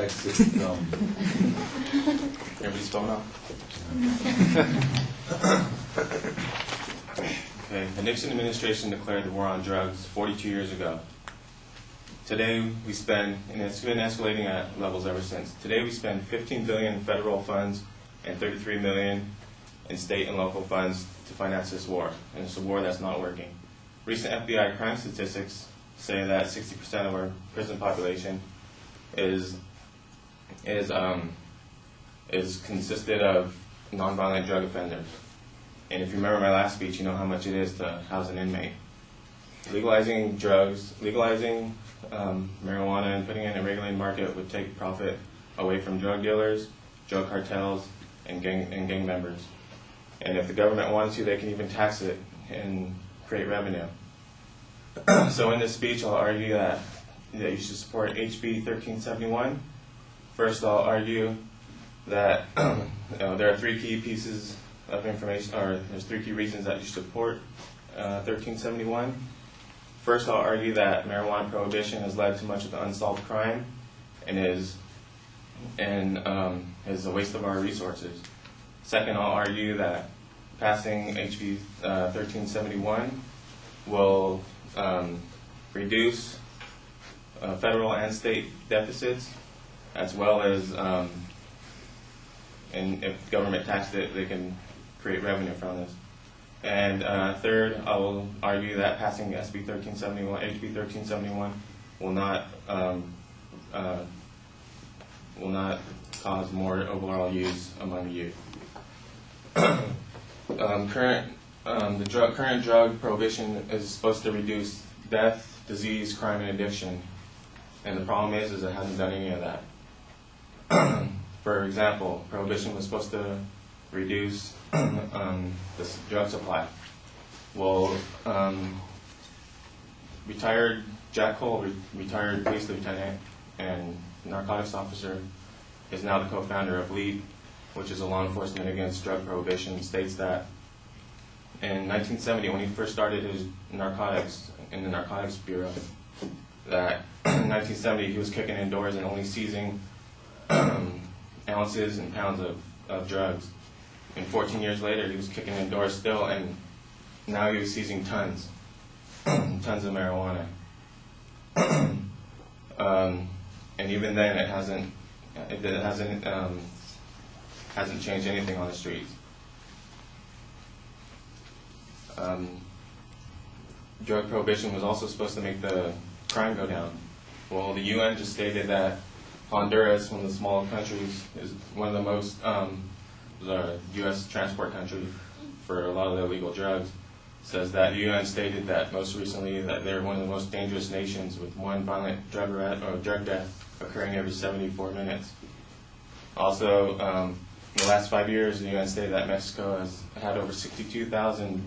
exit. Everybody's phone off? Okay, the Nixon administration declared the war on drugs 42 years ago. Today we spend, and it's been escalating at levels ever since. Today we spend $15 billion in federal funds and $33 million in state and local funds to finance this war, and it's a war that's not working. Recent FBI crime statistics say that 60% of our prison population is consisted of nonviolent drug offenders. And if you remember my last speech, you know how much it is to house an inmate. Legalizing drugs, legalizing marijuana and putting it in a regulated market would take profit away from drug dealers, drug cartels, and gang members. And if the government wanted to, they can even tax it and create revenue. So in this speech, I'll argue that you should support HB 1371. First, I'll argue that there are three key pieces of information, or there's three key reasons that you should support 1371. First, I'll argue that marijuana prohibition has led to much of the unsolved crime and is a waste of our resources. Second, I'll argue that passing HB 1371 will reduce federal and state deficits, as well as, and if government taxed it, they can create revenue from this. And third, I will argue that passing SB 1371, HB 1371, will not cause more overall use among the youth. Current drug prohibition is supposed to reduce death, disease, crime, and addiction, and the problem is it hasn't done any of that. For example, prohibition was supposed to reduce this drug supply. Well, retired Jack Cole, retired police lieutenant and narcotics officer, is now the co-founder of LEAD, which is a law enforcement against drug prohibition, states that in 1970, when he first started his narcotics in the Narcotics Bureau, that in 1970 he was kicking in doors and only seizing ounces and pounds of drugs. And 14 years later, he was kicking in doors still, and now he was seizing tons of marijuana. And even then, it hasn't changed anything on the streets. Drug prohibition was also supposed to make the crime go down. Well, the UN just stated that Honduras, one of the small countries, is one of the most, the U.S. transport country for a lot of the illegal drugs, says that the UN stated that most recently that they're one of the most dangerous nations, with one violent drug death occurring every 74 minutes. Also, in the last 5 years, the UN stated that Mexico has had over 62,000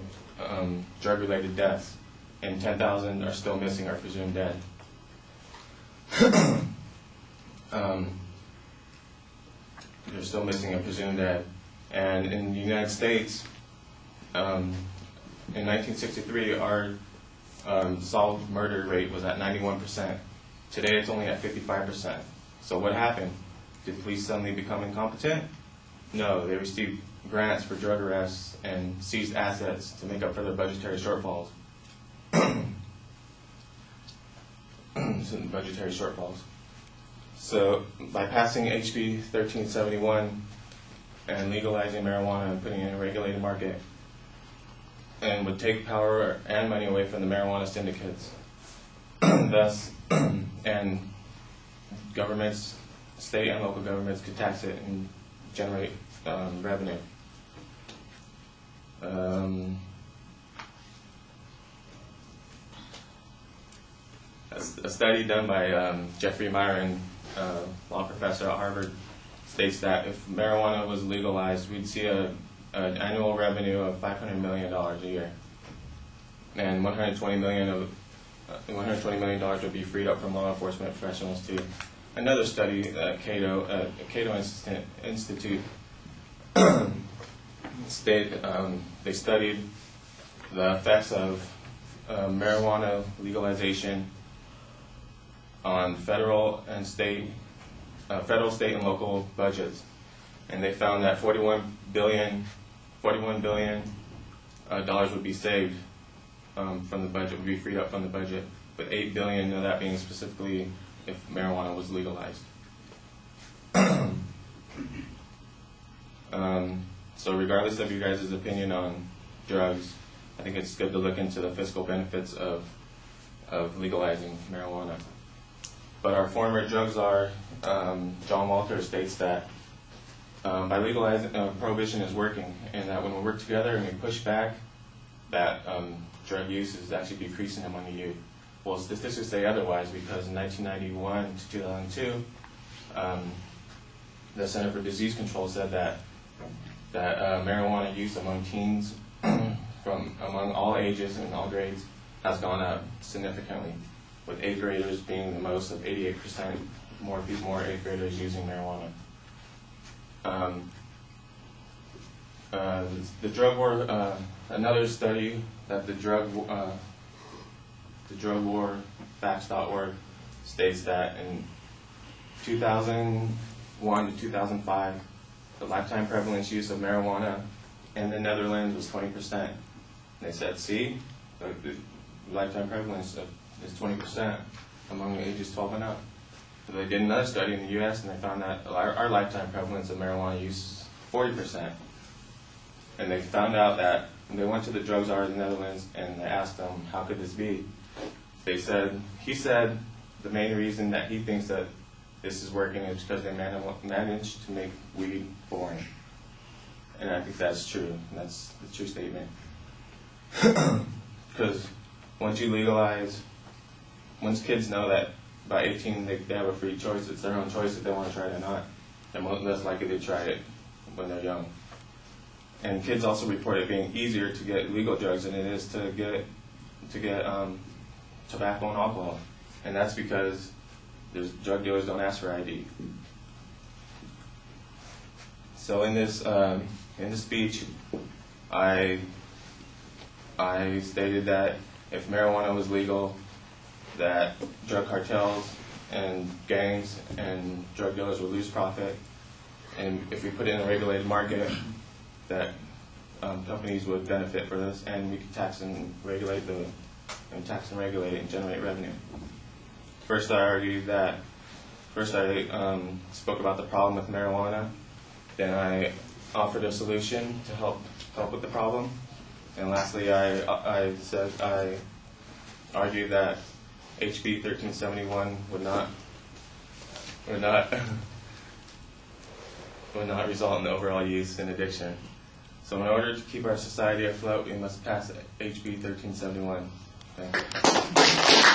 drug-related deaths, and 10,000 are still missing or presumed dead. They're still missing and presumed dead. And in the United States, in 1963, our solved murder rate was at 91%. Today, it's only at 55%. So what happened? Did police suddenly become incompetent? No, they received grants for drug arrests and seized assets to make up for their budgetary shortfalls. So by passing HB 1371 and legalizing marijuana and putting it in a regulated market, and would take power and money away from the marijuana syndicates, thus, and governments, state and local governments, could tax it and generate revenue. A study done by Jeffrey Myron, law professor at Harvard, states that if marijuana was legalized, we'd see an annual revenue of $500 million a year, and $120 million would be freed up from law enforcement professionals too. Another study at Cato Institute they studied the effects of marijuana legalization on federal and state federal, state, and local budgets, and they found that $41 billion dollars would be saved from the budget, would be freed up from the budget, with $8 billion of that being specifically if marijuana was legalized. So regardless of you guys' opinion on drugs, I think it's good to look into the fiscal benefits of legalizing marijuana. But our former drug czar, John Walter, states that by legalizing, prohibition is working, and that when we work together and we push back, that drug use is actually decreasing among the youth. Well, statistics say otherwise, because in 1991 to 2002, the Center for Disease Control said that marijuana use among teens, among all ages and all grades, has gone up significantly, with 8th graders being the most, of 88% more 8th graders using marijuana. The drug war, another study that the drug war facts.org states that in 2001 to 2005, the lifetime prevalence use of marijuana in the Netherlands was 20%. They said, see, the lifetime prevalence is 20% among the ages 12 and up. So they did another study in the U.S. and they found that our lifetime prevalence of marijuana use is 40%. And they found out that when they went to the drug czar in the Netherlands and they asked them, how could this be? He said the main reason that he thinks that this is working is because they managed to make weed boring. And I think that's true. That's the true statement. Because once you legalize, once kids know that by 18 they have a free choice, it's their own choice if they want to try it or not, they're less likely to try it when they're young. And kids also report it being easier to get legal drugs than it is to get tobacco and alcohol. And that's because drug dealers don't ask for ID. So in this speech, I stated that if marijuana was legal, that drug cartels and gangs and drug dealers would lose profit, and if we put it in a regulated market, that companies would benefit for this, and we could tax and regulate it and generate revenue. First, I spoke about the problem with marijuana. Then I offered a solution to help with the problem. And lastly, I argued that HB 1371 would not result in overall use and addiction. So in order to keep our society afloat, we must pass HB 1371. Thank you.